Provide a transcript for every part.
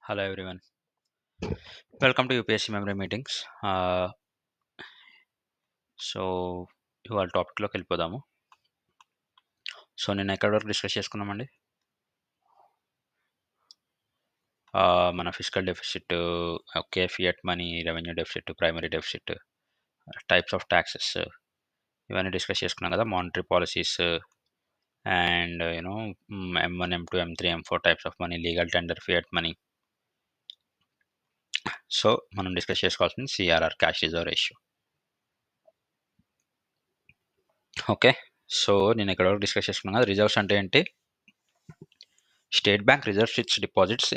Hello everyone. Welcome to UPSC Memory Meetings. So ఇవాళ టాపిక్లోకి వెళ్ళిపోదాము. సో నేను ఎక్కడి వరకు డిస్కస్ చేసుకున్నామండి? మన physical deficit, okay, fiat money, revenue deficit, primary deficit, types of taxes, ఇవన్నీ డిస్కస్ చేసుకున్నాం కదా. Monetary policies and M1, M2, M3, M4 types of money, legal tender, fiat money. So మనం డిస్కస్ చేసుకోవాల్సింది CRR, cash reserve ratio. Okay, so నేను ఇక్కడ వరకు discuss చేసుకున్నాను కదా. రిజర్వ్స్ అంటే ఏంటి? State bank reserves it's deposits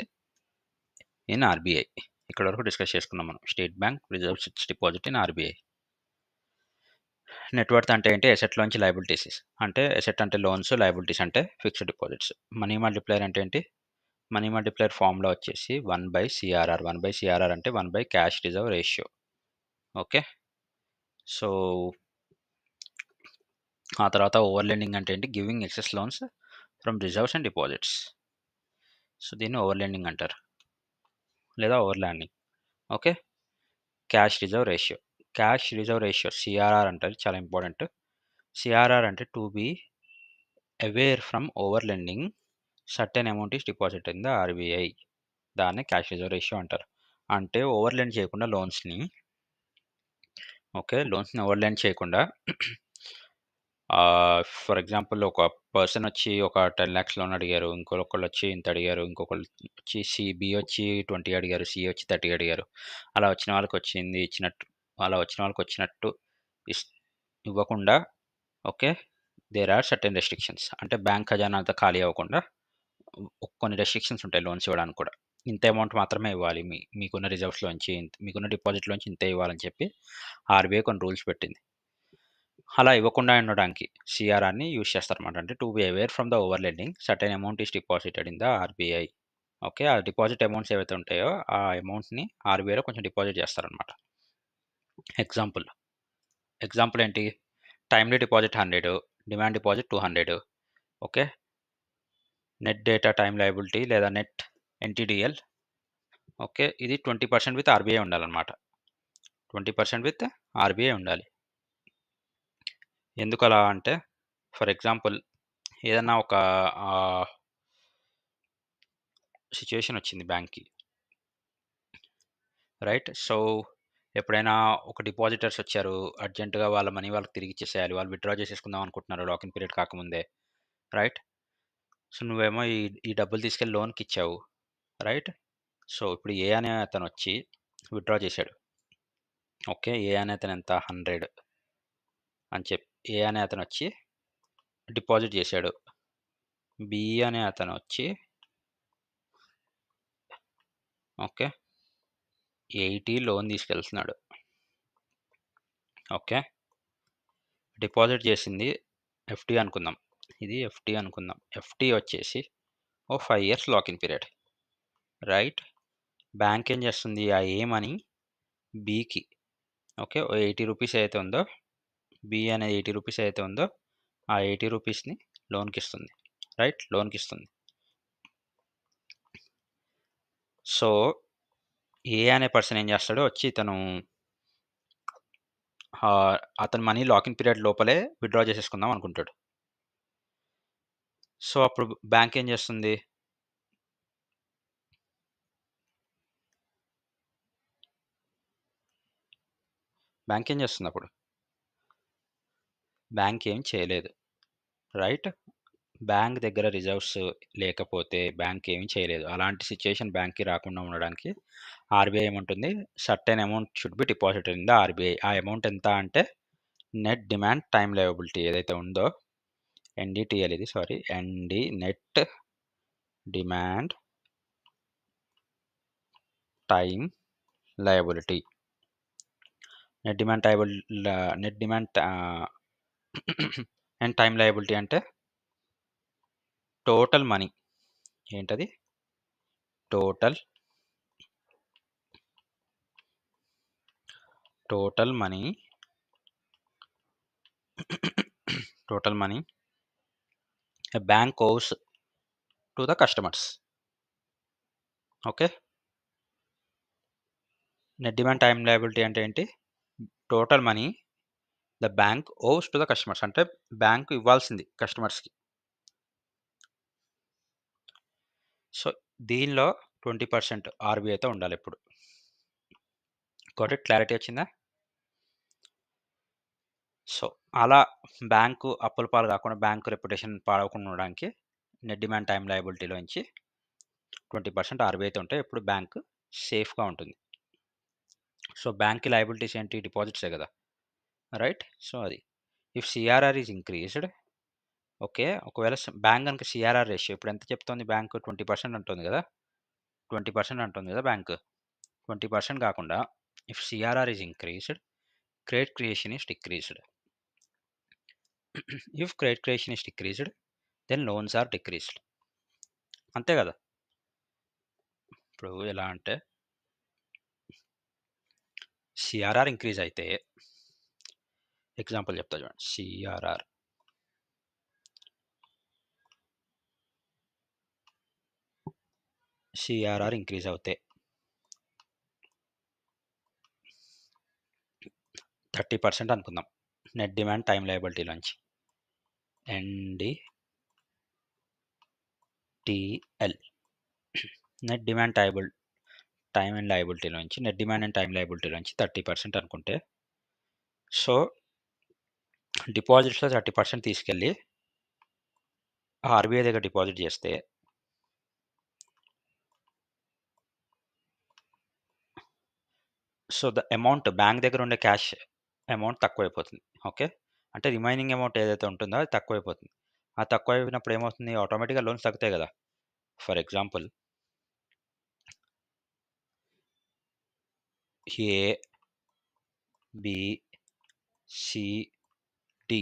in RBI. ఇక్కడ వరకు డిస్కస్ చేసుకున్నాం మనం. State bank reserves it's deposit in RBI. Net worth అంటే ఏంటి? ఎసెట్లోంచి లయబిలిటీస్. అంటే ఎసెట్ అంటే లోన్స్, లయబిలిటీస్ అంటే ఫిక్స్డ్ డిపాజిట్స్. మనీ మల్టిప్లైర్ అంటే ఏంటి? మనీ మల్టిప్లైర్ ఫార్ములా వచ్చేసి 1/CRR. 1/CRR అంటే 1 cash reserve ratio. Okay, so ఆ తర్వాత ఓవర్ లెండింగ్ అంటే ఏంటి? Giving excess loans from reserves and deposits. So దీన్ని ఓవర్ లెండింగ్ అంటారు, లేదా over landing. Okay, cash reserve ratio. Cash reserve ratio CRR అంటారు, చాలా ఇంపార్టెంట్. CRR అంటే to be aware from over lending certain amount is deposit in the RBI. దాన్ని cash reserve ratio అంటారు. అంటే over lend చేయకుండా లోన్స్ని ఓవర్ లెండ్ చేయకుండా for example ఒక పర్సన్ వచ్చి ఒక 10 lakhs లోన్ అడిగారు, ఇంకొకళ్ళు వచ్చి ఇంత అడిగారు, ఇంకొకళ్ళు వచ్చి బి వచ్చి 20 అడిగారు, సి వచ్చి 30 అడిగారు. అలా వచ్చిన వాళ్ళకి వచ్చినట్టు ఇవ్వకుండా, okay, there are certain restrictions. అంటే బ్యాంక్ ఖజానా అంతా ఖాళీ అవ్వకుండా కొన్ని రెస్ట్రిక్షన్స్ ఉంటాయి లోన్స్ ఇవ్వడానికి కూడా. ఇంత అమౌంట్ మాత్రమే ఇవ్వాలి, మీకున్న రిజర్వ్స్లోంచి, మీకున్న డిపాజిట్లోంచి ఇంతే ఇవ్వాలని చెప్పి ఆర్బీఐ కొన్ని రూల్స్ పెట్టింది. అలా ఇవ్వకుండా ఉండడానికి CRRని యూజ్ చేస్తారన్నమాట. అంటే to be aware from the over lending certain amount is deposited in the RBI. Okay, ఆ డిపాజిట్ అమౌంట్స్ ఏవైతే ఉంటాయో ఆ అమౌంట్ని ఆర్బీఐలో కొంచెం డిపాజిట్ చేస్తారనమాట. ఎగ్జాంపుల్ ఏంటి? Timely deposit 100, demand deposit 200. Okay, net data time liability లేదా నెట్ NTDL. ఓకే, ఇది 20% విత్ ఆర్బీఐ ఉండాలన్నమాట. 20% విత్ ఆర్బీఐ ఉండాలి. ఎందుకు అలా అంటే, ఫర్ ఎగ్జాంపుల్ ఏదన్నా ఒక సిచ్యువేషన్ వచ్చింది బ్యాంక్కి, రైట్? సో ఎప్పుడైనా ఒక డిపాజిటర్స్ వచ్చారు, అర్జెంటుగా వాళ్ళ మనీ వాళ్ళకి తిరిగి ఇచ్చేసేయాలి, వాళ్ళు విత్డ్రా చేసేసుకుందాం అనుకుంటున్నారు లాకిన్ పీరియడ్ కాకముందే, రైట్? సో నువ్వేమో ఈ డబ్బులు తీసుకెళ్ళి లోన్కి ఇచ్చావు, రైట్? సో ఇప్పుడు ఏ అనే అతను వచ్చి విత్డ్రా చేశాడు. ఓకే, ఏ అనే అతను ఎంత 100 అని చెప్పి ఏ అనే అతను వచ్చి డిపాజిట్ చేశాడు. బి అనే అతను వచ్చి ఓకే 80 లోన్ తీసుకెళ్తున్నాడు. ఓకే, డిపాజిట్ చేసింది FD అనుకుందాం, ఇది FD అనుకుందాం. FD వచ్చేసి 5 years lock-in period, right? Bank ఏం చేస్తుంది? ఆ ఏ మనీ బీకి, ఓకే, 80 రూపీస్ అయితే ఉందో, బి అనేది 80 రూపీస్ అయితే ఉందో ఆ 80 రూపీస్ని లోన్కి ఇస్తుంది, రైట్? లోన్కి ఇస్తుంది. సో ఏ అనే పర్సన్ ఏం చేస్తాడో వచ్చి అతని మనీ లాకిన్ పీరియడ్ లోపలే విత్డ్రా చేసేసుకుందాం అనుకుంటాడు. సో అప్పుడు బ్యాంక్ ఏం చేస్తుంది? అప్పుడు బ్యాంక్ ఏం చేయలేదు, రైట్? బ్యాంక్ దగ్గర రిజర్వ్స్ లేకపోతే బ్యాంక్ ఏమీ చేయలేదు. అలాంటి సిచ్యుయేషన్ బ్యాంక్కి రాకుండా ఉండడానికి ఆర్బీఐ ఏమంటుంది? Certain amount should be deposited in the RBI. ఆ అమౌంట్ ఎంత అంటే నెట్ డిమాండ్ టైమ్ లయబిలిటీ ఏదైతే ఉందో, NDTL ఇది, sorry, net demand time liability. Net demand and time liability అంటే టోటల్ మనీ. ఏంటది? Total money a bank owes to the customers. Okay, net demand time liability అంటే ఏంటి? Total money the bank owes to the customers, అంటే bank ఇవ్వాల్సింది కస్టమర్స్‌కి. So, దీనిలో 20% ఆర్‌బీఐతో ఉండాలెప్పుడు. Got it? క్లారిటీ వచ్చిందా? సో, అలా బ్యాంకు అప్పుల పాలు కాకుండా, బ్యాంకు రెప్యుటేషన్ పాడవకుండా ఉండడానికి నెట్ డిమాండ్ టైమ్ లయబిలిటీలోంచి 20% ఆర్‌బీఐతో ఉంటే ఎప్పుడు బ్యాంకు సేఫ్‌గా ఉంటుంది. సో, బ్యాంక్‌కి లయబిలిటీస్ ఏంటి? డిపాజిట్సే కదా! రైట్? సో, అది. If CRR is increased, okay. ఒకవేళ బ్యాంక్ గనుక సీఆర్ఆర్ రేషియో ఇప్పుడు ఎంత చెప్తోంది బ్యాంకు? 20% అంటోంది కదా! 20% అంటోంది కదా బ్యాంకు. 20% కాకుండా if CRR is increased, credit creation is decreased. If credit creation is decreased, then loans are decreased. అంతే కదా! ఇప్పుడు ఎలా అంటే సీఆర్ఆర్ ఇంక్రీజ్ అయితే, ఎగ్జాంపుల్ చెప్తా చూడండి. సీఆర్ఆర్ ఇంక్రీజ్ అవుతే 30% అనుకుందాం నెట్ డిమాండ్ టైమ్ లయబిలిటీలోంచి. NDTL net demand time and లయబిలిటీలోంచి, నెట్ డిమాండ్ అండ్ టైమ్ లయబిలిటీలోంచి 30% అనుకుంటే, సో డిపాజిట్స్‌లో 30% తీసుకెళ్ళి ఆర్‌బీఐ దగ్గర డిపాజిట్ చేస్తే సో ద అమౌంట్ బ్యాంక్ దగ్గర ఉండే క్యాష్ అమౌంట్ తక్కువైపోతుంది. ఓకే. అంటే రిమైనింగ్ అమౌంట్ ఏదైతే ఉంటుందో అది తక్కువైపోతుంది. ఆ తక్కువైపోయినప్పుడు ఏమవుతుంది? ఆటోమేటిక్‌గా లోన్స్ తగ్గుతాయి కదా! For example A, B, C, D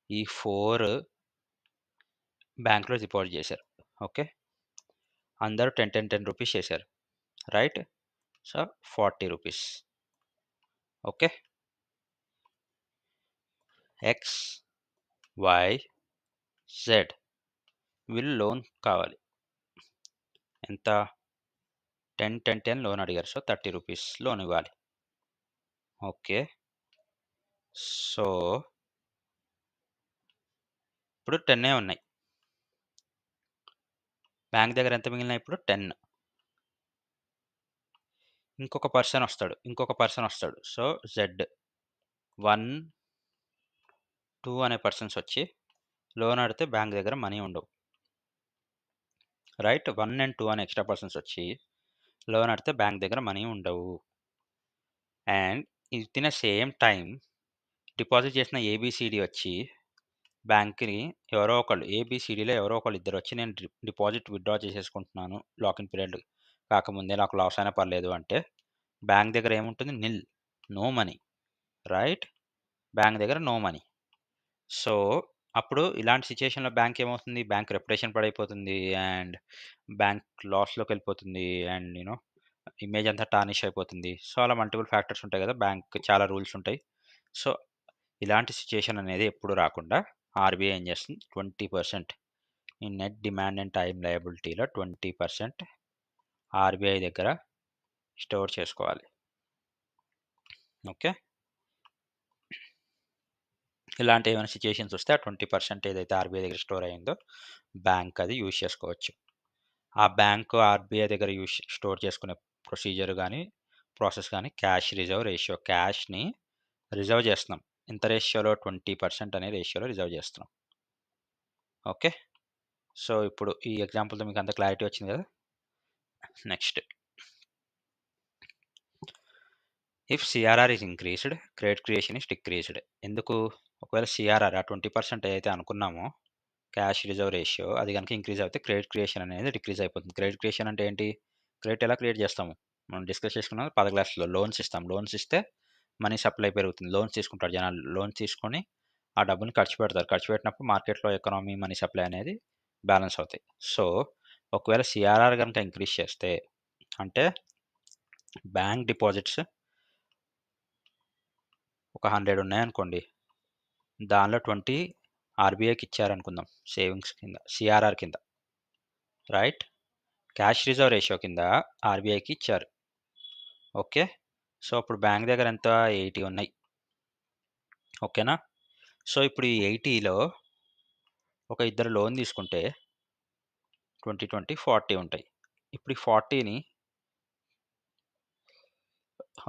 ఈ 4 బ్యాంక్‌లో డిపాజిట్ చేశారు. ఓకే. అందరూ 10 రూపీస్ చేశారు. Right? So, 40 rupees. Okay. X, Y, Z వీళ్ళు లోన్ కావాలి. ఎంత? 10 లోన్ అడిగారు. సో, 30 రూపీస్ లోన్ ఇవ్వాలి. ఓకే. సో, ఇప్పుడు 10 ఉన్నాయి. బ్యాంక్ దగ్గర ఎంత మిగిలినాయి ఇప్పుడు? 10. ఇంకొక పర్సన్ వస్తాడు. సో, జెడ్ 1, 2 అనే పర్సన్స్ వచ్చి లోన్ అడిగితే బ్యాంక్ దగ్గర మనీ ఉండవు. రైట్? 1 అండ్ 2 అనే ఎక్స్‌ట్రా పర్సన్స్ వచ్చి లోన్ అడిగితే బ్యాంక్ దగ్గర మనీ ఉండవు. And within a same time deposit చేసిన ఏబీసీడీ వచ్చి బ్యాంక్‌ని ఏబీసీడీలో ఎవరో ఒకళ్ళు ఇద్దరు వచ్చి నేను డిపాజిట్ విత్‌డ్రా చేసేసుకుంటున్నాను. లాకిన్ పీరియడ్ కాకముందే నాకు లాస్ అయినా పర్లేదు అంటే బ్యాంక్ దగ్గర ఏముంటుంది? Nil. No money. Right? Bank దగ్గర నో మనీ. సో, అప్పుడు ఇలాంటి సిట్యుయేషన్‌లో బ్యాంక్ ఏమవుతుంది? బ్యాంక్ రెప్యుటేషన్ పాడైపోతుంది. అండ్ బ్యాంక్ లాస్‌లోకెళ్ళిపోతుంది. అండ్ ఇమేజ్ అంతా టార్నిష్ అయిపోతుంది. సో, అలా మల్టిపుల్ ఫ్యాక్టర్స్ ఉంటాయి కదా! బ్యాంక్‌కి చాలా రూల్స్ ఉంటాయి. సో, ఇలాంటి సిట్యుయేషన్ అనేది ఎప్పుడు రాకుండా ఆర్‌బీఐ ఏం చేస్తుంది? 20% ఈ నెట్ డిమాండ్ అండ్ టైమ్ లయబిలిటీలో 20% ఆర్‌బీఐ దగ్గర స్టోర్ చేసుకోవాలి. ఓకే. ఇలాంటి ఏమైనా సిట్యుయేషన్స్ వస్తే ఆ 20% ఏదైతే ఆర్‌బీఐ దగ్గర స్టోర్ అయిందో బ్యాంక్ అది యూజ్ చేసుకోవచ్చు. ఆ బ్యాంకు ఆర్‌బీఐ దగ్గర స్టోర్ చేసుకునే ప్రొసీజర్ గాని, ప్రాసెస్ గాని క్యాష్ రిజర్వ్ రేషియో. క్యాష్‌ని రిజర్వ్ చేస్తున్నాం. ఎంత రేషియోలో? 20% అనే రేషియోలో రిజర్వ్ చేస్తున్నాం. ఓకే. సో, ఇప్పుడు ఈ ఎగ్జాంపుల్‌తో మీకు అంత క్లారిటీ వచ్చింది కదా! Next. If CRR is increased, credit creation is decreased. ఎందుకు? ఒకవేళ సీఆర్ఆర్ ఆ 20% ఏదైతే అనుకున్నామో క్యాష్ రిజర్వ్ రేషియో అది గనుక ఇంక్రీజ్ అవుతే క్రెడిట్ క్రియేషన్ అనేది డిక్రీజ్ అయిపోతుంది. క్రెడిట్ క్రియేషన్ అంటే ఏంటి? క్రెడిట్ ఎలా క్రియేట్ చేస్తాము? మనం డిస్కస్ చేసుకున్నాం 10 క్లాస్‌లో. లోన్స్ ఇస్తాం. లోన్స్ ఇస్తే మనీ సప్లై పెరుగుతుంది. లోన్స్ తీసుకుంటారు జనాలు. లోన్స్ తీసుకొని ఆ డబ్బుని ఖర్చు పెడతారు. ఖర్చు పెట్టినప్పుడు మార్కెట్‌లో ఎకానమీ, మనీ సప్లై అనేది బ్యాలెన్స్ అవుతాయి. సో, ఒకవేళ సీఆర్ఆర్ గనుక ఇంక్రీజ్ చేస్తే అంటే బ్యాంక్ డిపాజిట్స్ ఒక 100 ఉన్నాయనుకోండి. దానిలో 20 ఆర్‌బీఐకి ఇచ్చారనుకుందాం సేవింగ్స్ కింద, సీఆర్ఆర్ కింద. రైట్? క్యాష్ రిజర్వ్ రేషియో కింద ఆర్‌బీఐకి ఇచ్చారు. ఓకే. సో, అప్పుడు బ్యాంక్ దగ్గర ఎంత 80 ఉన్నాయి. ఓకేనా? సో, ఇప్పుడు ఈ 80లో ఒక ఇద్దరు లోన్ తీసుకుంటే 20, 20, 40 ఉంటాయి. ఇప్పుడు ఈ 40ని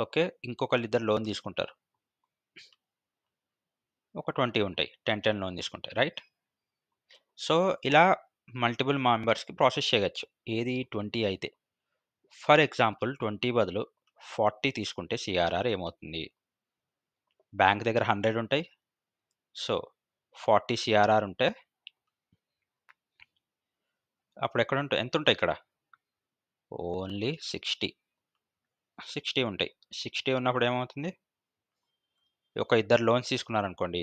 ఓకే. ఇంకొకళ్ళిద్దరు లోన్ తీసుకుంటారు. ఒక 20 ఉంటాయి. 10, 10 లోన్ తీసుకుంటే రైట్? సో, ఇలా మల్టిపుల్ మెంబర్స్‌కి ప్రాసెస్ చేయొచ్చు. ఏది 20 అయితే. ఫర్ ఎగ్జాంపుల్ 20 బదులు 40 తీసుకుంటే సీఆర్ఆర్ ఏమవుతుంది? బ్యాంక్ దగ్గర 100 ఉంటాయి. సో, 40 సీఆర్ఆర్ ఉంటే అప్పుడు ఎంతుంటాయి ఇక్కడ? ఓన్లీ 60. 60 ఉంటాయి. 60 ఉన్నప్పుడు ఏమవుతుంది? ఒక ఇద్దరు లోన్స్ తీసుకున్నారనుకోండి.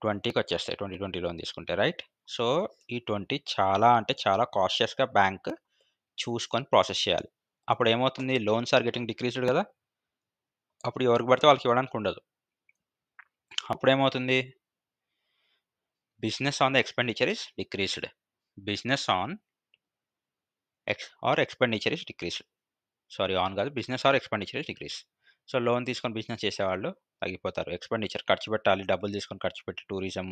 20కి వచ్చేస్తాయి. 20, 20 లోన్ తీసుకుంటే రైట్? సో, ఈ 20 చాలా అంటే చాలా కాషియస్‌గా బ్యాంక్ చూసుకొని ప్రాసెస్ చేయాలి. అప్పుడేమవుతుంది? లోన్స్ ఆర్ గెట్టింగ్ డిక్రీజ్డ్ గదా! అప్పుడు ఎవరికి పడితే వాళ్ళకి ఇవ్వడానికి ఉండదు. అప్పుడేమవుతుంది? Business on the expenditure is decreased. Business on expenditure is decreased. Sorry on కాదు. Business or expenditure is decrease. So, loan తీసుకొని బిజినెస్ చేసేవాళ్ళు తగ్గిపోతారు. ఎక్స్‌పెండిచర్ ఖర్చు పెట్టాలి. డబ్బులు తీసుకొని ఖర్చు పెట్టి టూరిజం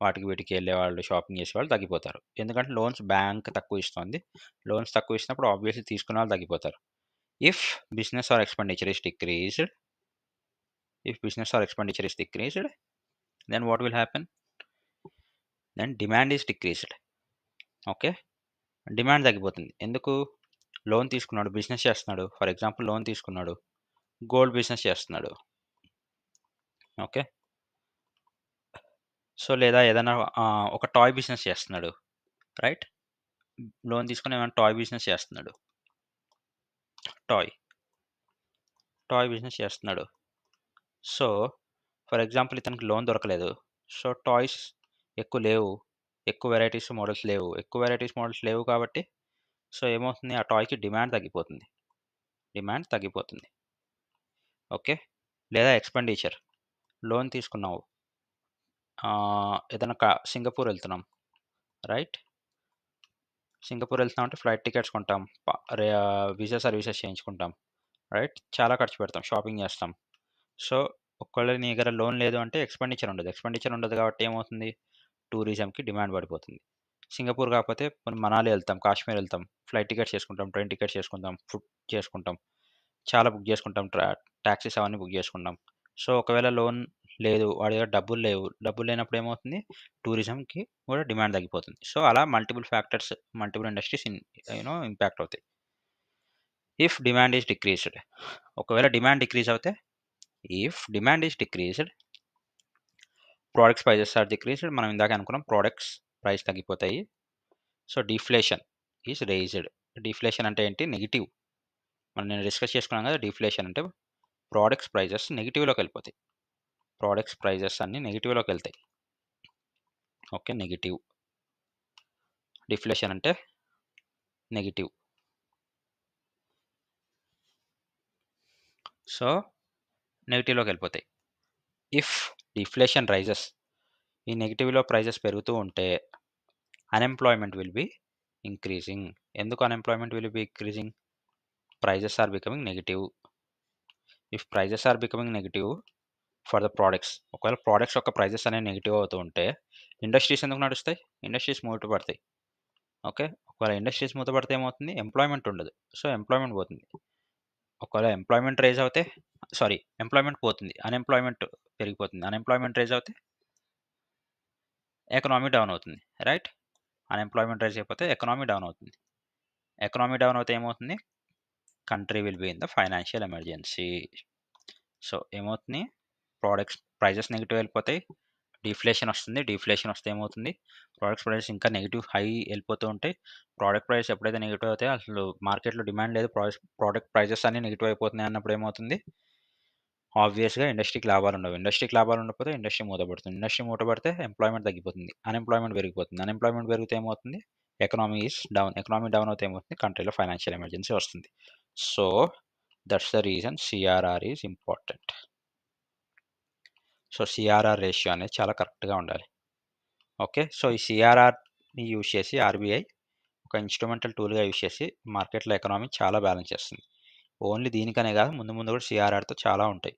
వాటికి వీటికి ఎళ్ళేవాళ్ళు, షాపింగ్ చేసేవాళ్ళు తగ్గిపోతారు. ఎందుకంటే లోన్స్ బ్యాంక్ తక్కువ ఇస్తోంది. లోన్స్ తక్కువ ఇచ్చినప్పుడు ఆబ్వియస్‌లీ తీసుకున్న వాళ్ళు తగ్గిపోతారు. If business or expenditure is decreased, if business or expenditure is decreased, then what will happen? Then demand is decreased. Okay. Demand తగ్గిపోతుంది. ఎందుకు? లోన్ తీసుకున్నాడు, బిజినెస్ చేస్తున్నాడు. ఫర్ ఎగ్జాంపుల్ లోన్ తీసుకున్నాడు. గోల్డ్ బిజినెస్ చేస్తున్నాడు. ఓకే. సో, లేదా ఏదైనా ఒక toy business చేస్తున్నాడు. రైట్? లోన్ తీసుకొని ఏమైనా టాయ్ బిజినెస్ చేస్తున్నాడు. టాయ్. టాయ్ బిజినెస్ చేస్తున్నాడు. సో, ఫర్ ఎగ్జాంపుల్ ఇతనికి లోన్ దొరకలేదు. సో, టాయ్స్ ఎక్కువ లేవు. ఎక్కువ వెరైటీస్, మోడల్స్ లేవు. ఎక్కువ వెరైటీస్, మోడల్స్ లేవు కాబట్టి సో, ఏమవుతుంది? ఆ టాయ్‌కి డిమాండ్ తగ్గిపోతుంది. డిమాండ్ తగ్గిపోతుంది. ఓకే. లేదా ఎక్స్‌పెండిచర్. లోన్ తీసుకున్నావు. ఏదైనా సింగపూర్ ఎళ్తున్నాం. రైట్? సింగపూర్ ఎళ్తున్నామంటే ఫ్లైట్ టికెట్స్ కొంటాం. వీసా సర్వీసెస్ చేయించుకుంటాం. రైట్? చాలా ఖర్చు పెడతాం. షాపింగ్ చేస్తాం. సో, ఒకవేళ నీ దగ్గర లోన్ లేదు అంటే ఎక్స్‌పెండిచర్ ఉండదు. ఎక్స్‌పెండిచర్ ఉండదు కాబట్టి ఏమవుతుంది? టూరిజంకి డిమాండ్ పడిపోతుంది. సింగపూర్ కాకపోతే పోనీ మనాలి ఎళ్తాం, కాశ్మీర్ ఎళ్తాం. ఫ్లైట్ టికెట్స్ చేసుకుంటాం, ట్రైన్ టికెట్స్ చేసుకుంటాం, ఫుడ్ చేసుకుంటాం. చాలా బుక్ చేసుకుంటాం. టాక్సీస్ అవన్నీ బుక్ చేసుకుంటాం. సో, ఒకవేళ లోన్ లేదు, వాడి దగ్గర డబ్బులు లేవు. డబ్బులు లేనప్పుడు ఏమవుతుంది? టూరిజంకి కూడా డిమాండ్ తగ్గిపోతుంది. సో, అలా multiple factors, multiple industries impact అవుతాయి. If demand is decreased. ఒకవేళ డిమాండ్ డిక్రీజ్ అవుతే if demand is decreased, products prices are decreased. మనం ఇందాక అనుకున్నాం ప్రొడక్ట్స్ ప్రైస్ తగ్గిపోతాయి. So, deflation is raised. Deflation అంటే ఏంటి? నెగెటివ్. మనం నేను డిస్కస్ చేసుకున్నాం కదా! డిఫ్లేషన్ అంటే ప్రొడక్ట్స్ ప్రైజెస్ నెగెటివ్‌లోకెళ్ళిపోతాయి. ప్రొడక్ట్స్ ప్రైజెస్ అన్నీ నెగెటివ్‌లోకెళ్తాయి. ఓకే. నెగెటివ్. డిఫ్లేషన్ అంటే నెగెటివ్. సో, నెగెటివ్‌లోకెళ్ళిపోతాయి. ఇఫ్ డిఫ్లేషన్ రైజెస్, ఈ నెగెటివ్‌లో ప్రైజెస్ పెరుగుతూ ఉంటే అన్‌ఎంప్లాయ్‌మెంట్ విల్ బి ఇంక్రీజింగ్. ఎందుకు unemployment will be increasing? Prices are becoming negative. If prices are becoming negative for the products, ఒకవేళ ప్రొడక్ట్స్ యొక్క ప్రైజెస్ అనేవి నెగెటివ్ అవుతూ ఉంటే ఇండస్ట్రీస్ ఎందుకు నడుస్తాయి? ఇండస్ట్రీస్ మూతపడతాయి. ఓకే. ఒకవేళ ఇండస్ట్రీస్ మూతపడితే ఏమవుతుంది? ఎంప్లాయ్‌మెంట్ ఉండదు. సో, ఎంప్లాయ్‌మెంట్ పోతుంది. ఒకవేళ ఎంప్లాయ్‌మెంట్ రైజ్ అవుతే ఎంప్లాయ్‌మెంట్ పోతుంది. అన్‌ఎంప్లాయ్‌మెంట్ పెరిగిపోతుంది. అన్‌ఎంప్లాయ్‌మెంట్ రైజ్ అవుతే ఎకనామీ డౌన్ అవుతుంది. రైట్? అన్‌ఎంప్లాయ్‌మెంట్ రైజ్ అయిపోతే ఎకనామీ డౌన్ అవుతుంది. ఎకనామీ డౌన్ అవుతే ఏమవుతుంది? Country will be in the financial emergency. So, ఏమవుతుంది? ప్రొడక్ట్స్ ప్రైజెస్ నెగెటివ్ వెళ్ళిపోతాయి. డిఫ్లేషన్ వస్తుంది. డిఫ్లేషన్ వస్తే ఏమవుతుంది? ప్రొడక్ట్స్ ప్రైసెస్ ఇంకా నెగెటివ్ హై వెళ్ళిపోతూ ఉంటాయి. ప్రొడక్ట్ ప్రైస్ ఎప్పుడైతే నెగెటివ్ అవుతాయో అసలు మార్కెట్‌లో డిమాండ్ లేదు. ప్రొడక్ట్ ప్రైజెస్ అన్నీ నెగెటివ్ అయిపోతున్నాయి అన్నప్పుడు ఏమవుతుంది? ఆబ్వియస్‌గా ఇండస్ట్రీకి లాభాలు ఉండవు. ఇండస్ట్రీకి లాభాలు ఉండకపోతే ఇండస్ట్రీ మూతపడుతుంది. ఇండస్ట్రీ మూతపడితే ఎంప్లాయ్‌మెంట్ తగ్గిపోతుంది. అన్‌ఎంప్లాయ్‌మెంట్ పెరిగిపోతుంది. అన్‌ఎంప్లాయ్‌మెంట్ పెరిగితే ఏమవుతుంది? Economy is down. Economy down అవుతే ఏమవుతుంది? కంట్రీలో ఫైనాన్షియల్ ఎమర్జెన్సీ వస్తుంది. So, that's the reason CRR is important. So, CRR ratio అనేది చాలా కరెక్ట్‌గా ఉండాలి. ఓకే. సో, ఈ సీఆర్ఆర్‌ని యూజ్ చేసి ఆర్‌బీఐ ఒక ఇన్‌స్ట్రుమెంటల్ టూల్‌గా యూజ్ చేసి మార్కెట్‌లో ఎకనామీ చాలా బ్యాలెన్స్ చేస్తుంది. ఓన్లీ దీనికనే కాదు, ముందు ముందు కూడా సిఆర్ఆర్తో చాలా ఉంటాయి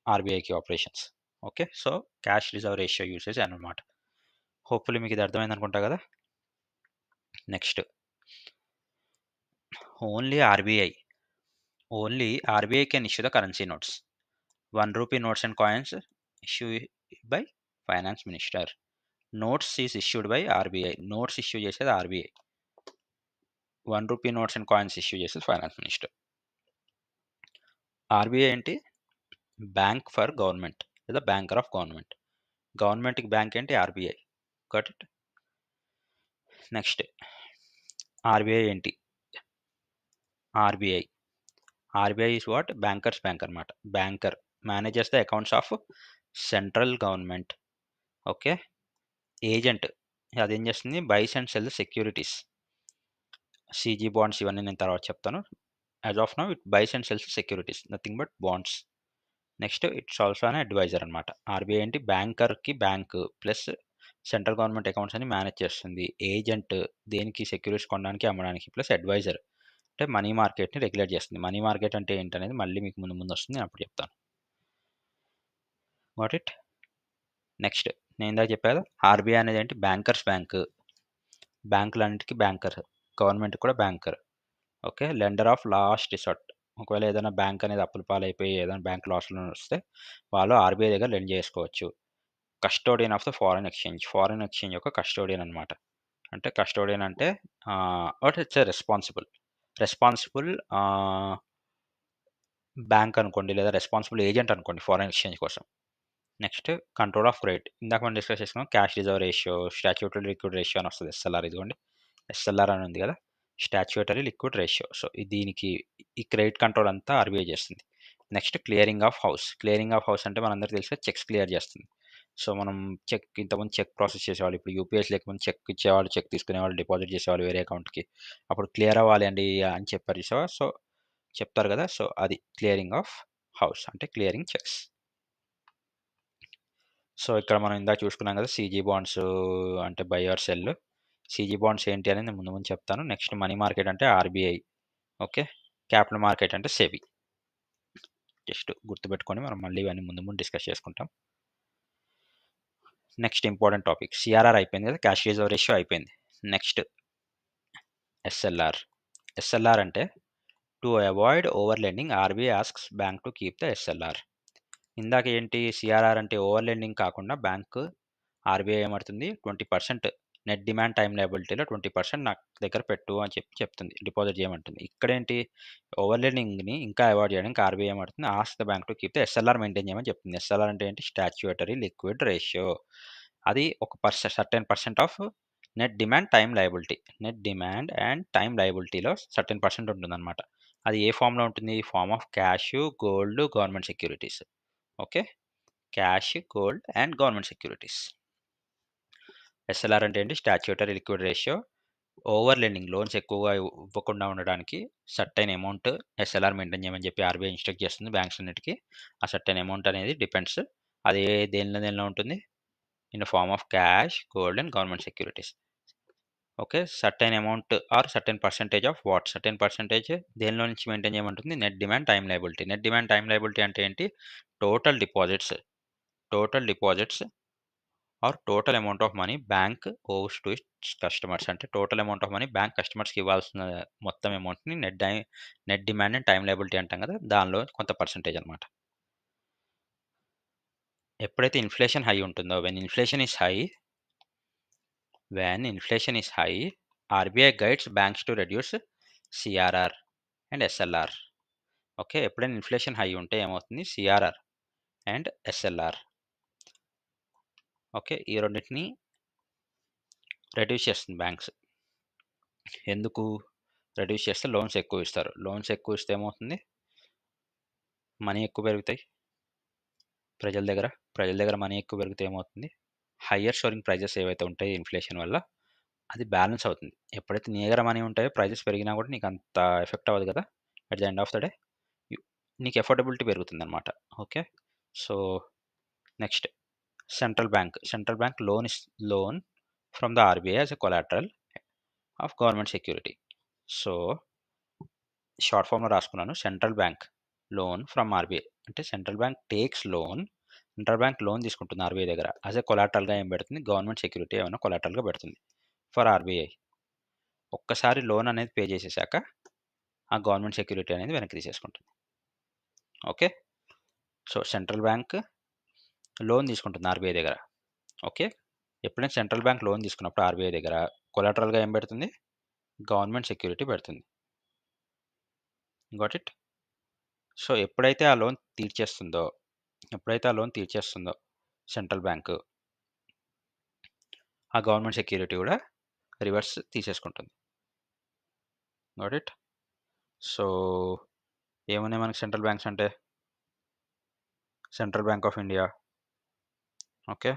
ఆర్బీఐకి operations. Okay, so cash reserve ratio usage అనమాట. హోప్ఫుల్లీ మీకు ఇది అర్థమైంది అనుకుంటా కదా. Next, only RBI can issue the currency notes. 1 rupee notes and coins issued by finance minister. Notes is issued by RBI. Notes issue చేసేది RBI. 1 rupee notes and coins issue చేసేది finance minister. RBI ఏంటి? Bank for government లేదా banker of government. గవర్నమెంట్కి bank ఏంటి? RBI. Got it. Next, RBI ఏంటి? RBI is what? Bankers bank అనమాట. Banker manages the accounts of central government. Okay, agent అదేం చేస్తుంది? Buys and sell securities, CG bonds, ఇవన్నీ నేను తర్వాత చెప్తాను. As of now it buys and sells securities, nothing but bonds. Next, it's also an adviser అనమాట. RBI ఏంటి? బ్యాంకర్కి bank plus central government accounts అని మేనేజ్ చేస్తుంది. ఏజెంట్ దేనికి? సెక్యూరిటీస్ కొనడానికి అమ్మడానికి. ప్లస్ అడ్వైజర్ అంటే మనీ మార్కెట్ని రెగ్యులేట్ చేస్తుంది. మనీ మార్కెట్ అంటే ఏంటనేది మళ్ళీ మీకు ముందు ముందు వస్తుంది, నేను అప్పుడు చెప్తాను. What it. నెక్స్ట్, నేను ఇందాక చెప్పాను ఆర్బీఐ అనేది ఏంటి? Bankers bank. బ్యాంకులన్నిటికీ బ్యాంకర్, గవర్నమెంట్ కూడా banker. Okay, lender of last resort. ఒకవేళ ఏదైనా బ్యాంక్ అనేది అప్పుల పాలైపోయి ఏదైనా బ్యాంక్ లాస్లో వస్తే వాళ్ళు ఆర్బీఐ దగ్గర లెండ్ చేసుకోవచ్చు. Custodian of the foreign exchange. Foreign exchange యొక్క కస్టోడియన్ అనమాట. అంటే కస్టోడియన్ అంటే what it's a responsible bank అనుకోండి, లేదా రెస్పాన్సిబుల్ ఏజెంట్ అనుకోండి ఫారెన్ ఎక్స్చేంజ్ కోసం. Next, control of credit. ఇందాక మనం డిస్కస్ చేసుకున్నాం cash reserve ratio, statutory liquid ratio అని వస్తుంది. ఎస్ఎల్ఆర్, ఇదిగోండి ఎస్ఎల్ఆర్ అని ఉంది కదా, స్టాట్యూటరీ లిక్విడ్ రేషియో. సో దీనికి ఈ క్రెడిట్ కంట్రోల్ అంతా ఆర్బీఐ చేస్తుంది. Next, clearing of house. Clearing of house అంటే మనందరికీ తెలిసే చెక్స్ క్లియర్ చేస్తుంది. సో మనం ఇంతకుముందు చెక్ ప్రాసెస్ చేసేవాళ్ళు, ఇప్పుడు యూపీఎస్ లేకపోతే చెక్ ఇచ్చేవాళ్ళు, చెక్ తీసుకునేవాళ్ళు, డిపాజిట్ చేసేవాళ్ళు వేరే అకౌంట్కి. అప్పుడు క్లియర్ అవ్వాలి అండి అని చెప్పారు చూసావా, సో చెప్తారు కదా, సో అది క్లియరింగ్ ఆఫ్ హౌస్ అంటే క్లియరింగ్ చెక్స్. సో ఇక్కడ మనం ఇందాక చూసుకున్నాం కదా, సీజీ బాండ్స్ అంటే buy or sell. CG bonds ఏంటి అనేది నేను ముందు చెప్తాను. నెక్స్ట్, మనీ మార్కెట్ అంటే ఆర్బీఐ. ఓకే, క్యాపిటల్ మార్కెట్ అంటే సెబీ. జస్ట్ గుర్తుపెట్టుకొని మనం మళ్ళీ ఇవన్నీ ముందు డిస్కస్ చేసుకుంటాం. నెక్స్ట్ ఇంపార్టెంట్ టాపిక్, సిఆర్ఆర్ అయిపోయింది కదా, క్యాష్ రిజర్వ్ రేషియో అయిపోయింది. నెక్స్ట్, ఎస్ఎల్ఆర్ అంటే to avoid over lending RBI asks bank to keep the SLR. ఇందాక ఏంటి? సిఆర్ఆర్ అంటే ఓవర్ లెండింగ్ కాకుండా బ్యాంక్ ఆర్బీఐ ఏమడుతుంది? 20% నెట్ డిమాండ్ టైం లయబిలిటీలో 20% నాకు దగ్గర పెట్టు అని చెప్తుంది, డిపాజిట్ చేయమంటుంది. ఇక్కడేంటి? ఓవర్ లెండింగ్ని ఇంకా అవాయిడ్ చేయడానికి ఆర్బీఐ ఏమడుతుంది? Ask the bank to keep the SLR maintain చేయమని చెప్తుంది. ఎస్ఎల్ఆర్ అంటే ఏంటి? Statutory liquid ratio. అది ఒక certain percent of net demand time liability. Net demand and time లయబిలిటీలో సర్టెన్ పర్సెంట్ ఉంటుందన్నమాట. అది ఏ ఫామ్లో ఉంటుంది? Form of cash, gold, government securities. Okay, cash, gold and government securities. SLR అంటే ఏంటి? Statutory liquid ratio. Over lending, loans ఎక్కువగా ఇవ్వకుండా ఉండడానికి సర్టైన్ అమౌంట్ ఎస్ఎల్ఆర్ మెయింటైన్ చేయమని చెప్పి ఆర్బీఐ ఇన్స్ట్రక్ట్ చేస్తుంది బ్యాంక్స్ అన్నిటికీ. ఆ సర్టైన్ అమౌంట్ అనేది డిపెండ్స్, అది దేనిలో ఉంటుంది? In the form of cash, gold and government securities. Okay, certain amount or certain percentage of what? Certain percentage దేనిలో నుంచి మెయింటైన్ చేయమంటుంది? Net demand time liability. Net demand time liability అంటే ఏంటి? Total deposits or total amount of money bank owes to its customers. అంటే total amount of money bank కస్టమర్స్కి ఇవ్వాల్సిన మొత్తం అమౌంట్ని net demand and time liability అంటాం కదా, దానిలో కొంత పర్సెంటేజ్ అనమాట. ఎప్పుడైతే ఇన్ఫ్లేషన్ హై ఉంటుందో, when inflation is high, RBI guides banks to reduce CRR and SLR. Okay, ఎప్పుడైనా ఇన్ఫ్లేషన్ హై ఉంటే ఏమవుతుంది? CRR and SLR. ఓకే, ఈ రెండింటిని రెడ్యూస్ చేస్తుంది బ్యాంక్స్. ఎందుకు రెడ్యూస్ చేస్తే? లోన్స్ ఎక్కువ ఇస్తారు. లోన్స్ ఎక్కువ ఇస్తే ఏమవుతుంది? మనీ ఎక్కువ పెరుగుతాయి ప్రజల దగ్గర మనీ ఎక్కువ పెరిగితే ఏమవుతుంది? హయ్యర్ షోరింగ్ ప్రైజెస్ ఏవైతే ఉంటాయో ఇన్ఫ్లేషన్ వల్ల అది బ్యాలెన్స్ అవుతుంది. ఎప్పుడైతే నీ దగ్గర మనీ ఉంటాయో ప్రైజెస్ పెరిగినా కూడా నీకు అంత ఎఫెక్ట్ అవ్వదు కదా. At the end of the day నీకు అఫోర్డబిలిటీ పెరుగుతుంది అనమాట. Okay, so next, central bank loan from the RBI as a collateral of government security. So short ఫామ్‌లో రాసుకున్నాను. Central bank loan from RBI. అంటే central bank takes loan. Central bank loan తీసుకుంటుంది RBI దగ్గర. As a కొలాటరల్‌గా ఏం పెడుతుంది? Government security ఏమైనా కొలాటరల్‌గా పెడుతుంది ఫర్ ఆర్‌బీఐ. ఒక్కసారి లోన్ అనేది పే చేసేసాక ఆ గవర్నమెంట్ సెక్యూరిటీ అనేది వెనక్కి తీసేసుకుంటుంది. Okay. So, central bank loan తీసుకుంటుంది ఆర్‌బీఐ దగ్గర. ఓకే. ఎప్పుడైనా సెంట్రల్ బ్యాంక్ లోన్ తీసుకున్నప్పుడు ఆర్‌బీఐ దగ్గర కొలాటరల్‌గా ఏం పెడుతుంది? గవర్నమెంట్ సెక్యూరిటీ పెడుతుంది. Got it? సో, ఎప్పుడైతే ఆ లోన్ తీర్చేస్తుందో సెంట్రల్ బ్యాంకు, ఆ గవర్నమెంట్ సెక్యూరిటీ కూడా రివర్స్ తీసేసుకుంటుంది. Got it? సో, ఏమున్నాయి మనకి సెంట్రల్ బ్యాంక్స్ అంటే? Central bank of India. Okay.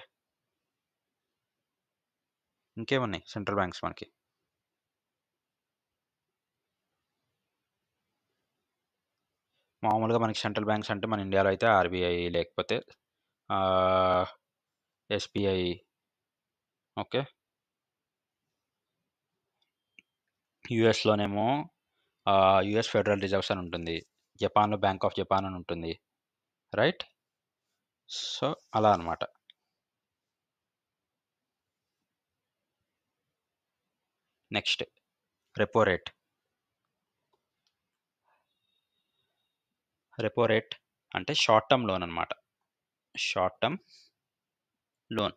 ఇంకేమున్నాయి సెంట్రల్ బ్యాంక్స్ మనకి? మామూలుగా మనకి సెంట్రల్ బ్యాంక్స్ అంటే మన ఇండియాలో అయితే ఆర్‌బీఐ లేకపోతే ఎస్‌బీఐ. ఓకే. యూఎస్‌లోనేమో యూఎస్ ఫెడరల్ రిజర్వ్స్ అని ఉంటుంది. జపాన్‌లో బ్యాంక్ ఆఫ్ జపాన్ అని ఉంటుంది. రైట్? సో, అలా అన్నమాట. Next repo rate. Repo rate అంటే షార్ట్ టర్మ్ లోన్ అన్నమాట. Short term loan.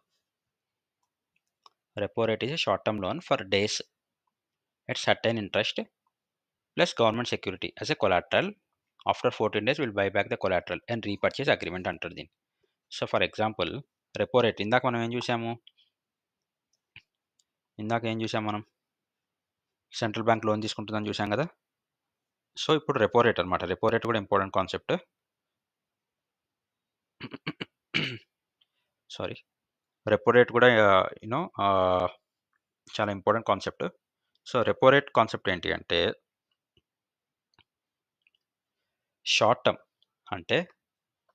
Repo rate is a short term loan for days at certain interest plus government security as a collateral. After 14 days, we'll buy back the collateral and repurchase agreement అంటారు దీన్ని. So, for example repo rate ఇందాక మనం ఏం చూసాము? మనం? Central bank loan తీసుకుంటుందని చూసాం కదా! సో, ఇప్పుడు రెపో రేట్ అన్నమాట. రెపో రేట్ కూడా important concept. Sorry. Repo rate కూడా చాలా important concept. So, repo rate concept ఏంటి అంటే షార్ట్ టర్మ్ అంటే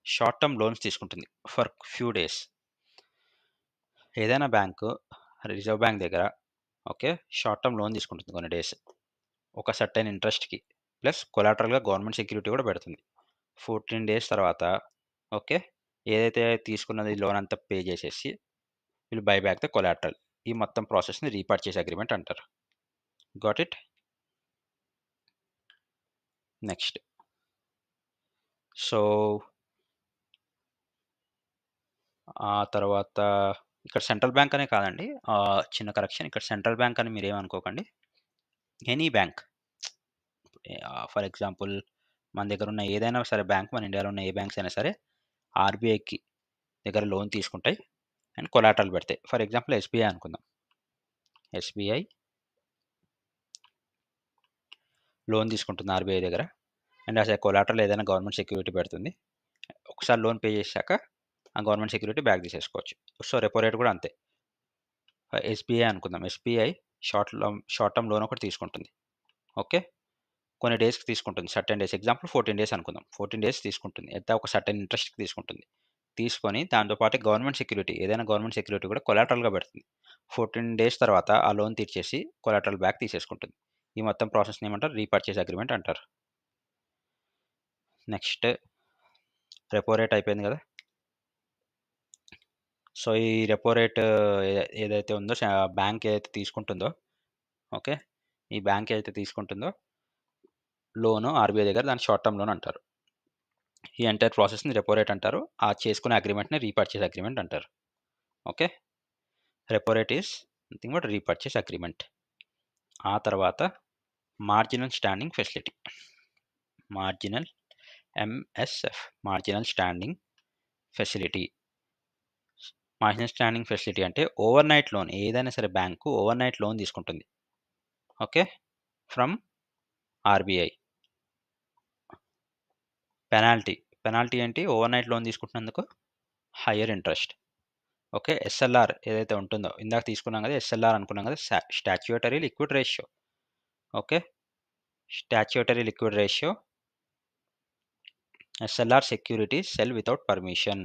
షార్ట్ టర్మ్ లోన్స్ తీసుకుంటుంది ఫర్ ఫ్యూ డేస్. ఏదైనా బ్యాంకు రిజర్వ్ బ్యాంక్ దగ్గర ఓకే. షార్ట్ టర్మ్ లోన్ తీసుకుంటుంది కొన్ని డేస్. ఒక సర్టెన్ ఇంట్రెస్ట్‌కి. ప్లస్ కొలాటరల్‌గా గవర్నమెంట్ సెక్యూరిటీ కూడా పెడుతుంది. 14 డేస్ తర్వాత ఓకే. ఏదైతే తీసుకున్నది లోన్ అంతా పే చేసేసి will buy back the collateral. ఈ మొత్తం ప్రాసెస్‌ని రీపర్చేజ్ అగ్రీమెంట్ అంటారు. Got it? నెక్స్ట్. సో, ఆ తర్వాత ఇక్కడ సెంట్రల్ బ్యాంక్ అనే కాదండి. చిన్న కరెక్షన్. ఇక్కడ సెంట్రల్ బ్యాంక్ అని మీరేమనుకోకండి. Any bank. ఫర్ ఎగ్జాంపుల్ మన దగ్గర ఉన్న ఏదైనా సరే బ్యాంక్, మన ఇండియాలో ఉన్న ఏ బ్యాంక్స్ అయినా సరే ఆర్‌బీఐకి దగ్గర లోన్ తీసుకుంటాయి అండ్ కొలాటరల్ పెడతాయి. ఫర్ ఎగ్జాంపుల్ ఎస్‌బీఐ అనుకుందాం. ఎస్‌బీఐ లోన్ తీసుకుంటుంది ఆర్‌బీఐ దగ్గర అండ్ యాస్ ఎ కొలాటరల్ ఏదైనా గవర్నమెంట్ సెక్యూరిటీ పెడుతుంది. ఒకసారి లోన్ పే చేశాక ఆ గవర్నమెంట్ సెక్యూరిటీ బ్యాక్ తీసేసుకోవచ్చు. సో, రెపో రేట్ కూడా అంతే. ఎస్‌బీఐ అనుకుందాం. ఎస్‌బీఐ షార్ట్ టర్మ్ లోన్ ఒకటి తీసుకుంటుంది. ఓకే. కొన్ని డేస్‌కి తీసుకుంటుంది. Certain days. ఎగ్జాంపుల్ 14 డేస్ అనుకుందాం. 14 డేస్ తీసుకుంటుంది. ఎంత ఒక సర్టెన్ ఇంట్రెస్ట్‌కి తీసుకుంటుంది. తీసుకొని దాంతో పాటు గవర్నమెంట్ సెక్యూరిటీ ఏదైనా గవర్నమెంట్ సెక్యూరిటీ కూడా కొలాటరల్‌గా పెడుతుంది. 14 డేస్ తర్వాత ఆ లోన్ తీర్చేసి కొలాటరల్ బ్యాక్ తీసేసుకుంటుంది. ఈ మొత్తం ప్రాసెస్‌ని ఏమంటారు? రీపర్చేజ్ అగ్రీమెంట్ అంటారు. నెక్స్ట్ రెపో రేట్ అయిపోయింది కదా! సో, ఈ రెపో రేట్ ఏదైతే ఉందో బ్యాంక్ ఏదైతే తీసుకుంటుందో ఓకే. ఈ బ్యాంక్ ఏదైతే తీసుకుంటుందో లోను ఆర్‌బీఐ దగ్గర దాన్ని షార్ట్ టర్మ్ లోన్ అంటారు. ఈ ఎంటైర్ ప్రాసెస్‌ని రెపో రేట్ అంటారు. ఆ చేసుకునే అగ్రీమెంట్‌ని రీపర్చేజ్ అగ్రీమెంట్ అంటారు. Okay. Repo rate is nothing but repurchase agreement. ఆ తర్వాత marginal standing facility. Marginal MSF. Marginal standing facility. Marginal standing facility అంటే ఓవర్‌నైట్ లోన్. ఏదైనా సరే బ్యాంకు ఓవర్‌నైట్ లోన్ తీసుకుంటుంది. ఓకే. From RBI. పెనాల్టీ ఏంటి? ఓవర్‌నైట్ లోన్ తీసుకుంటున్నందుకు higher interest. Okay. SLR ఏదైతే ఉంటుందో ఇందాక తీసుకున్నాం కదా! ఎస్ఎల్ఆర్ అనుకున్నాం కదా! Statutory liquid ratio. Okay. Statutory liquid ratio. SLR securities sell without permission.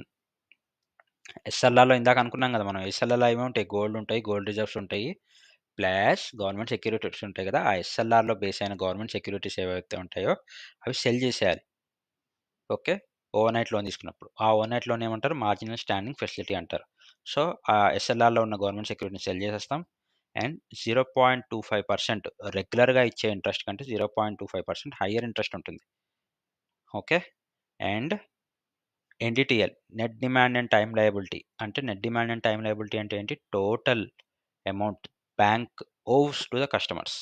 ఎస్ఎల్ఆర్‌లో ఇందాక అనుకున్నాం కదా మనం. ఎస్ఎల్ఆర్‌లో ఏముంటాయి? గోల్డ్ ఉంటాయి, గోల్డ్ రిజర్వ్స్ ఉంటాయి. ప్లస్ గవర్నమెంట్ సెక్యూరిటీస్ ఉంటాయి కదా! ఆ ఎస్ఎల్ఆర్‌లో బేస్ అయిన గవర్నమెంట్ సెక్యూరిటీస్ ఏవైతే ఉంటాయో అవి సెల్ చేసేయాలి. ఓకే. ఓవర్‌నైట్ లోన్ తీసుకున్నప్పుడు. ఆ ఓవర్‌నైట్ లోన్ ఏమంటారు? మార్జినల్ స్టాండింగ్ ఫెసిలిటీ అంటారు. సో, ఆ ఎస్ఎల్ఆర్‌లో ఉన్న గవర్నమెంట్ సెక్యూరిటీని సెల్ చేసేస్తాం. అండ్ 0.25% రెగ్యులర్‌గా ఇచ్చే ఇంట్రెస్ట్ కంటే 0.25% హైయర్ ఇంట్రెస్ట్ ఉంటుంది. Okay. And NDTL net demand and time liability అంటే net demand and time liability అంటే ఏంటి? Total amount bank owes to the customers.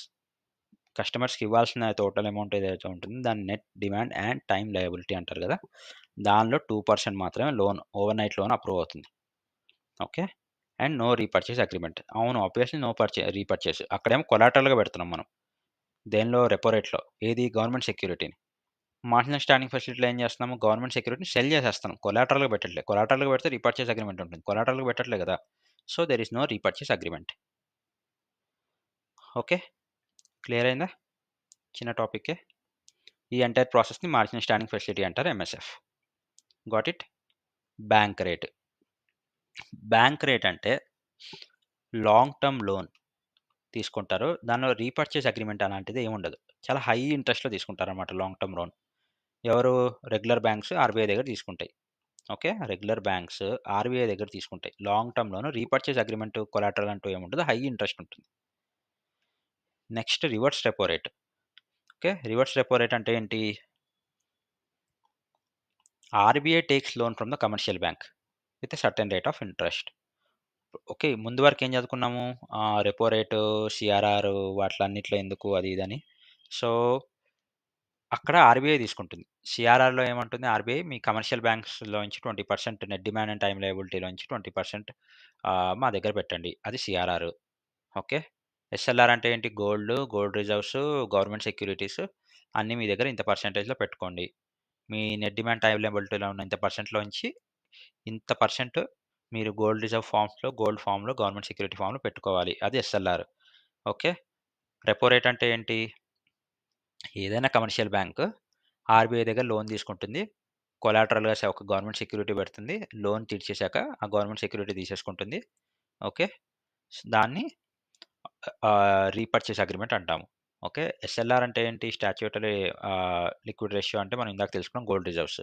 కస్టమర్స్‌కి ఇవ్వాల్సిన టోటల్ అమౌంట్ ఏదైతే ఉంటుందో దాన్ని net demand and time liability అంటారు కదా! దానిలో 2% మాత్రమే లోన్ ఓవర్‌నైట్ లోన్ అప్రూవ్ అవుతుంది. Okay. And no repurchase agreement. అవును. Obviously no repurchase. అక్కడేమో కొలాటరల్‌గా పెడుతున్నాం మనం. దేనిలో? రెపో రేట్‌లో. ఏది? గవర్నమెంట్ సెక్యూరిటీని. మార్జినల్ స్టాండింగ్ ఫెసిలిటీలో ఏం చేస్తున్నాము? గవర్నమెంట్ సెక్యూరిటీని సెల్ చేసేస్తున్నాం. కొలాటరల్‌గా పెట్టట్లే. కొలాటరల్‌గా పెడితే రీపర్చేజ్ అగ్రీమెంట్ ఉంటుంది. కొలాటరల్‌గా పెట్టట్లే కదా! So, there is no repurchase agreement. Okay. Clear అయిందా? చిన్న టాపిక్కే. ఈ ఎంటైర్ ప్రాసెస్‌ని మార్జినల్ స్టాండింగ్ ఫెసిలిటీ అంటారు MSF. Got it? Bank rate. Bank rate అంటే లాంగ్ టర్మ్ లోన్ తీసుకుంటారు. దానిలో రీపర్చేజ్ అగ్రీమెంట్ అలాంటిది ఏముండదు. చాలా హై ఇంట్రెస్ట్‌లో తీసుకుంటారనమాట లాంగ్ టర్మ్ లోన్. ఎవరు? రెగ్యులర్ బ్యాంక్స్ ఆర్‌బీఐ దగ్గర తీసుకుంటాయి. ఓకే. రెగ్యులర్ బ్యాంక్స్ ఆర్‌బీఐ దగ్గర తీసుకుంటాయి. Long term loan repurchase agreement, collateral అంటూ ఏముండదు. హై ఇంట్రెస్ట్ ఉంటుంది. Next reverse repo rate. Okay. Reverse repo rate అంటే ఏంటి? RBI takes loan from the commercial bank with a certain rate of interest. Okay. ముందు వరకు ఏం చదువుకున్నాము? రెపో రేటు, సీఆర్ఆర్ వాటిలన్నిట్లో ఎందుకు అది ఇదని. సో, అక్కడ ఆర్‌బీఐ తీసుకుంటుంది. సీఆర్ఆర్‌లో ఏమంటుంది? ఆర్‌బీఐ మీ కమర్షియల్ బ్యాంక్స్‌లోంచి 20% నెట్ డిమాండ్ అండ్ టైమ్ లయబిలిటీలోంచి 20% మా దగ్గర పెట్టండి. అది సీఆర్ఆర్. ఓకే. ఎస్ఎల్ఆర్ అంటే ఏంటి? గోల్డ్ రిజర్వ్స్, గవర్నమెంట్ సెక్యూరిటీస్ అన్నీ మీ దగ్గర ఇంత పర్సెంటేజ్‌లో పెట్టుకోండి. మీ నెట్ డిమాండ్ టైమ్ లయబిలిటీలో ఉన్న ఇంత పర్సెంట్‌లోంచి ఇంత పర్సెంట్ మీరు గోల్డ్ ఫార్మ్‌లో, గవర్నమెంట్ సెక్యూరిటీ ఫార్మ్‌లో పెట్టుకోవాలి. అది ఎస్ఎల్ఆర్. ఓకే. రెపో రేట్ అంటే ఏంటి? ఏదైనా కమర్షియల్ బ్యాంక్ ఆర్‌బీఐ దగ్గర లోన్ తీసుకుంటుంది. కొలాటరల్‌గా ఒక గవర్నమెంట్ సెక్యూరిటీ పెడుతుంది. లోన్ తీర్చేసాక ఆ గవర్నమెంట్ సెక్యూరిటీ తీసేసుకుంటుంది. ఓకే. దాన్ని రీపర్చేజ్ అగ్రీమెంట్ అంటాము. ఓకే. ఎస్ఎల్ఆర్ అంటే ఏంటి? స్టాట్యూటరీ లిక్విడ్ రేషియో అంటే మనం ఇందాక తెలుసుకున్నాం గోల్డ్ రిజర్వ్స్.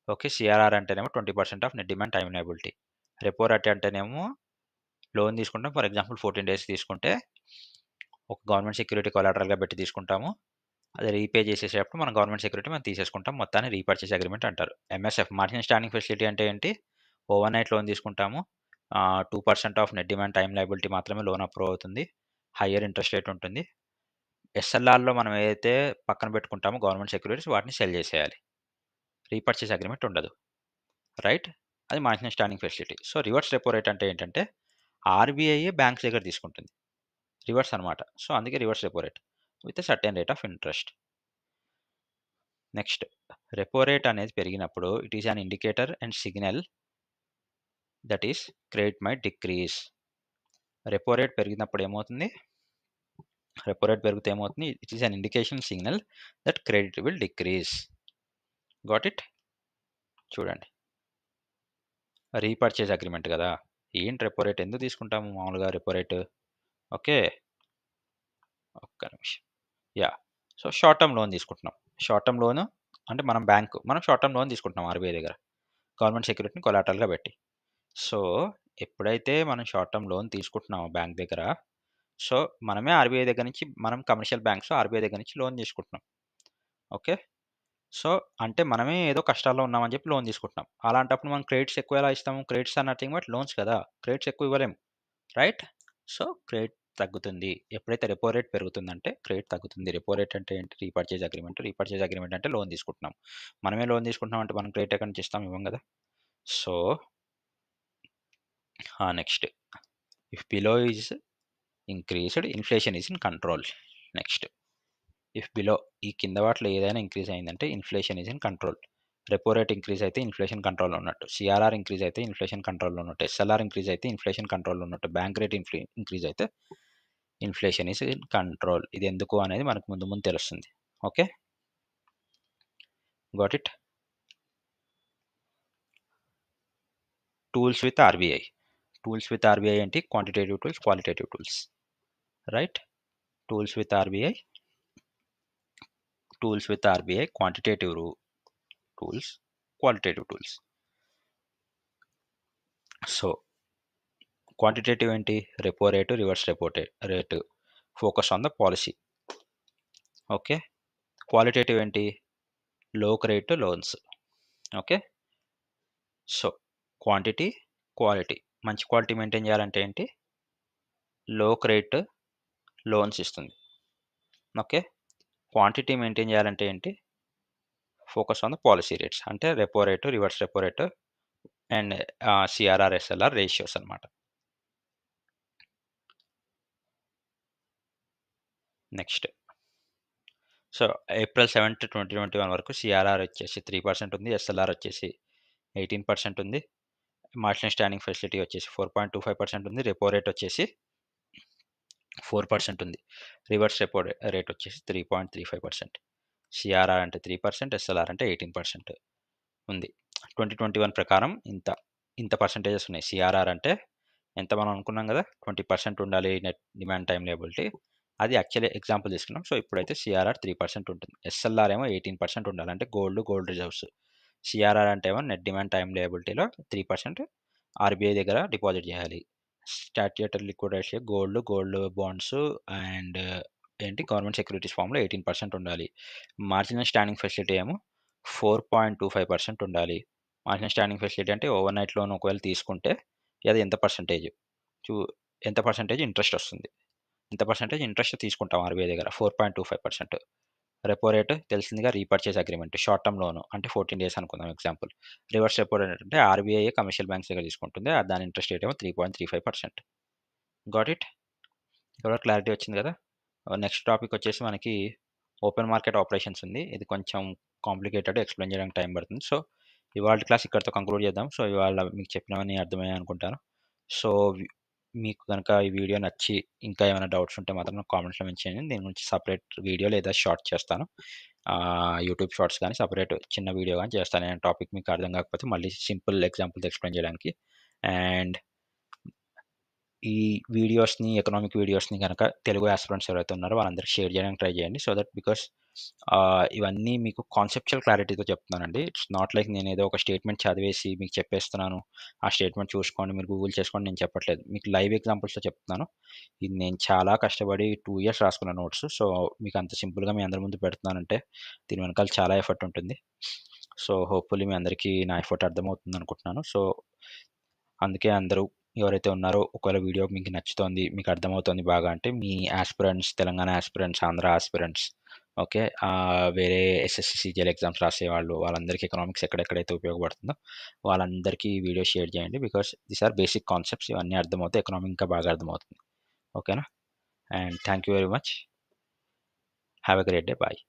ఓకే. సీఆర్ఆర్ అంటేనేమో 20% of net demand time liability. Repo rate అంటేనేమో లోన్ తీసుకుంటాం. ఫర్ ఎగ్జాంపుల్ 14 డేస్ తీసుకుంటే ఒక గవర్నమెంట్ సెక్యూరిటీ కొలాటరల్‌గా పెట్టి తీసుకుంటాము. అది రీపే చేసేసేటప్పుడు మన గవర్నమెంట్ సెక్యూరిటీ మనం తీసేసుకుంటాం. మొత్తాన్ని రీపర్చేజ్ అగ్రీమెంట్ అంటారు. ఎంఎస్ఎఫ్ మార్జినల్ స్టాండింగ్ ఫెసిలిటీ అంటే ఏంటి? ఓవర్‌నైట్ లోన్ తీసుకుంటాము. 2% of net demand time liability మాత్రమే లోన్ అప్రూవ్ అవుతుంది. హైయర్ ఇంట్రెస్ట్ రేట్ ఉంటుంది. ఎస్ఎల్ఆర్‌లో మనం ఏదైతే పక్కన పెట్టుకుంటామో గవర్నమెంట్ సెక్యూరిటీస్ వాటిని సెల్ చేసేయాలి. రీపర్చేజ్ అగ్రీమెంట్ ఉండదు. రైట్? అది marginal standing facility. So, reverse repo rate అంటే ఏంటంటే ఆర్‌బీఐయే బ్యాంక్స్ దగ్గర తీసుకుంటుంది. రివర్స్ అనమాట. సో, అందుకే reverse repo rate with a certain rate of interest. Next repo rate అనేది పెరిగినప్పుడు it is an indicator and signal that is credit might decrease. Repo rate పెరిగినప్పుడు ఏమవుతుంది? రెపో రేట్ పెరిగితే ఏమవుతుంది? It is an indication signal that credit will decrease. Got it? చూడండి. Repurchase agreement కదా! ఏంటి repo rate ఎందుకు తీసుకుంటాము మామూలుగా రెపో రేట్? ఓకే. ఒక్క నిమిషం. Yeah! So, short term loan తీసుకుంటున్నాం. షార్ట్ టర్మ్ లోన్ అంటే మనం షార్ట్ టర్మ్ లోన్ తీసుకుంటున్నాం ఆర్‌బీఐ దగ్గర. గవర్నమెంట్ సెక్యూరిటీని కొలాటరల్‌గా పెట్టి. సో, ఎప్పుడైతే మనం షార్ట్ టర్మ్ లోన్ తీసుకుంటున్నామో బ్యాంక్ దగ్గర, సో, మనమే ఆర్‌బీఐ దగ్గర నుంచి మనం కమర్షియల్ బ్యాంక్స్ ఆర్‌బీఐ దగ్గర నుంచి లోన్ తీసుకుంటున్నాం. ఓకే. సో, అంటే మనమే ఏదో కష్టాల్లో ఉన్నామని చెప్పి లోన్ తీసుకుంటున్నాం. అలాంటప్పుడు మనం క్రెడిట్స్ ఎక్కువ ఎలా ఇస్తాము? Credits are nothing but loans కదా! క్రెడిట్స్ ఎక్కువ ఇవ్వలేము. రైట్? సో, క్రెడిట్ తగ్గుతుంది. ఎప్పుడైతే రెపో రేట్ పెరుగుతుందంటే క్రెడిట్ తగ్గుతుంది. రెపో రేట్ అంటే ఏంటి? Repurchase agreement. రీపర్చేజ్ అగ్రీమెంట్ అంటే లోన్ తీసుకుంటున్నాం. మనమే లోన్ తీసుకుంటున్నాం అంటే మనం క్రెడిట్ ఎక్కడి నుంచి ఇస్తాం? ఇవ్వం కదా! So, next if below is increased inflation is in control. Next if below ఈ కింద వాటిలో ఏదైనా ఇంక్రీజ్ అయిందంటే inflation is in control. Repo rate increase అయితే ఇన్‌ఫ్లేషన్ కంట్రోల్‌లో ఉన్నట్టు. సీఆర్ఆర్ ఇంక్రీజ్ అయితే ఇన్‌ఫ్లేషన్ కంట్రోల్‌లో ఉన్నట్టు. ఎస్ఎల్ఆర్ ఇంక్రీజ్ అయితే ఇన్‌ఫ్లేషన్ కంట్రోల్‌లో ఉన్నట్టు. బ్యాంక్ రేట్ ఇంక్రీజ్ అయితే ఇన్‌ఫ్లేషన్ ఈజ్ ఇన్ కంట్రోల్. ఇది ఎందుకు అనేది మనకు ముందు ముందు తెలుస్తుంది. Okay. Got it? Tools with RBI. Tools with RBI ఏంటి? Quantitative tools, qualitative tools. right? Tools with RBI, quantitative tools, qualitative tools. So quantitative ఏంటి? Repo rate, reverse repo rate, focus on the policy. Okay. Qualitative ఏంటి? లోక్ rate loans. Okay. So quantity, quality. మంచి quality maintain చేయాలంటే ఏంటి? లోక్ rate loans ఇస్తుంది. Okay. Quantity maintain చేయాలంటే ఏంటి? Focus on the policy rates, అంటే repo rate, reverse repo rate and CRR, SLR ratios అనమాట. నెక్స్ట్, సో ఏప్రిల్ 7, 2021 వరకు సిఆర్ఆర్ వచ్చేసి 3% ఉంది, ఎస్ఎల్ఆర్ వచ్చేసి 18% ఉంది, మార్జినల్ స్టాండింగ్ ఫెసిలిటీ వచ్చేసి 4.25% ఉంది, రెపో రేట్ వచ్చేసి 4% ఉంది, రివర్స్ రెపో రేట్ వచ్చేసి 3.35%. సిఆర్ఆర్ అంటే 3%, ఎస్ఎల్ఆర్ అంటే 18% ఉంది. 2021 ప్రకారం ఇంత పర్సంటేజెస్ ఉన్నాయి. సిఆర్ఆర్ అంటే ఎంత మనం అనుకున్నాం కదా, 20% ఉండాలి నెట్ డిమాండ్ టైం లేబిలిటీ, అది యాక్చువల్లీ ఎగ్జాంపుల్ తీసుకున్నాం. సో ఇప్పుడైతే సిఆర్ఆర్ 3% ఉంటుంది. ఎస్ఎల్ఆర్ ఏమో 18% ఉండాలి, అంటే గోల్డ్ రిజర్వ్స్. సిఆర్ఆర్ అంటే ఏమో నెట్ డిమాండ్ టైం లేబిలిటీలో 3% ఆర్బీఐ దగ్గర డిపాజిట్ చేయాలి. Statutory liquid ratio gold bonds and ఏంటి గవర్నమెంట్ సెక్యూరిటీస్ ఫామ్లో 18% ఉండాలి. మార్జినల్ స్టాండింగ్ ఫెసిలిటీ ఏమో 4.25% ఉండాలి. మార్జినల్ స్టాండింగ్ ఫెసిలిటీ అంటే ఓవర్ నైట్ లోన్ ఒకవేళ తీసుకుంటే అది ఎంత పర్సంటేజ్ ఇంట్రెస్ట్ వస్తుంది, ఎంత పర్సంటేజ్ ఇంట్రెస్ట్ తీసుకుంటాం ఆర్బీఐ దగ్గర, 4.25%. రెపో రేట్ తెలిసిందిగా, repurchase agreement, short term loan అంటే 14 days అనుకుందాం ఎగ్జాంపుల్. రివర్స్ రెపో రేట్ అంటే ఆర్బీఐ కమర్షియల్ బ్యాంక్స్ దగ్గర తీసుకుంటుంది, దాని ఇంట్రెస్ట్ రేట్ ఏమో 3.35%. Got it? ఇక్కడ క్లారిటీ వచ్చింది కదా. నెక్స్ట్ టాపిక్ వచ్చేసి మనకి ఓపెన్ మార్కెట్ ఆపరేషన్స్ ఉంది. ఇది కొంచెం కాంప్లికేటెడ్, ఎక్స్ప్లెయిన్ చేయడానికి టైం పడుతుంది. సో ఇవాళ క్లాస్ ఇక్కడితో కంక్లూడ్ చేద్దాం. సో ఇవాళ మీకు చెప్పినవన్నీ అర్థమయ్యాయి అనుకుంటాను. సో మీకు కనుక ఈ వీడియో నచ్చి ఇంకా ఏమైనా డౌట్స్ ఉంటే మాత్రం నాకు కామెంట్స్లో మెన్షన్ చేయండి. దీని గురించి సపరేట్ వీడియో లేదా షార్ట్ చేస్తాను, యూట్యూబ్ షార్ట్స్ కానీ సపరేట్ చిన్న వీడియో కానీ చేస్తాను. నేను టాపిక్ మీకు అర్థం కాకపోతే మళ్ళీ సింపుల్ ఎగ్జాంపుల్స్ ఎక్స్ప్లెయిన్ చేయడానికి. అండ్ ఈ వీడియోస్ని, ఎకనామిక్ వీడియోస్ని కనుక తెలుగు ఆస్పిరెంట్స్ ఎవరైతే ఉన్నారో వాళ్ళందరికీ షేర్ చేయడానికి ట్రై చేయండి. సో దట్ బికాస్ ఇవన్నీ మీకు కాన్సెప్చువల్ క్లారిటీతో చెప్తున్నానండి. ఇట్స్ నాట్ లైక్ నేను ఏదో ఒక స్టేట్మెంట్ చదివేసి మీకు చెప్పేస్తున్నాను, ఆ స్టేట్మెంట్ చూసుకోండి, మీరు గూగుల్ చేసుకోండి, నేను చెప్పట్లేదు. మీకు లైవ్ ఎగ్జాంపుల్స్తో చెప్తున్నాను. ఇది నేను చాలా కష్టపడి 2 years రాసుకున్న నోట్స్. సో మీకు అంత సింపుల్గా మీ అందరి ముందు పెడుతున్నానంటే దీని వెనకాల చాలా ఎఫర్ట్ ఉంటుంది. సో హోప్ఫుల్లీ మీ అందరికీ నా ఎఫర్ట్ అర్థమవుతుంది అనుకుంటున్నాను. సో అందుకే అందరూ ఎవరైతే ఉన్నారో, ఒకవేళ వీడియో మీకు నచ్చుతోంది, మీకు అర్థమవుతుంది బాగా అంటే మీ aspirants, Telangana aspirants, Andhra aspirants, okay, వేరే ఎస్ఎస్సి సిజిఎల్ ఎగ్జామ్స్ రాసేవాళ్ళు, వాళ్ళందరికీ ఎకనామిక్స్ ఎక్కడెక్కడైతే ఉపయోగపడుతుందో వాళ్ళందరికీ వీడియో షేర్ చేయండి. Because these are basic concepts, ఇవన్నీ అర్థమవుతాయి, ఎకనామిక్ ఇంకా బాగా అర్థమవుతుంది. ఓకేనా? And thank you very much. Have a great day. Bye.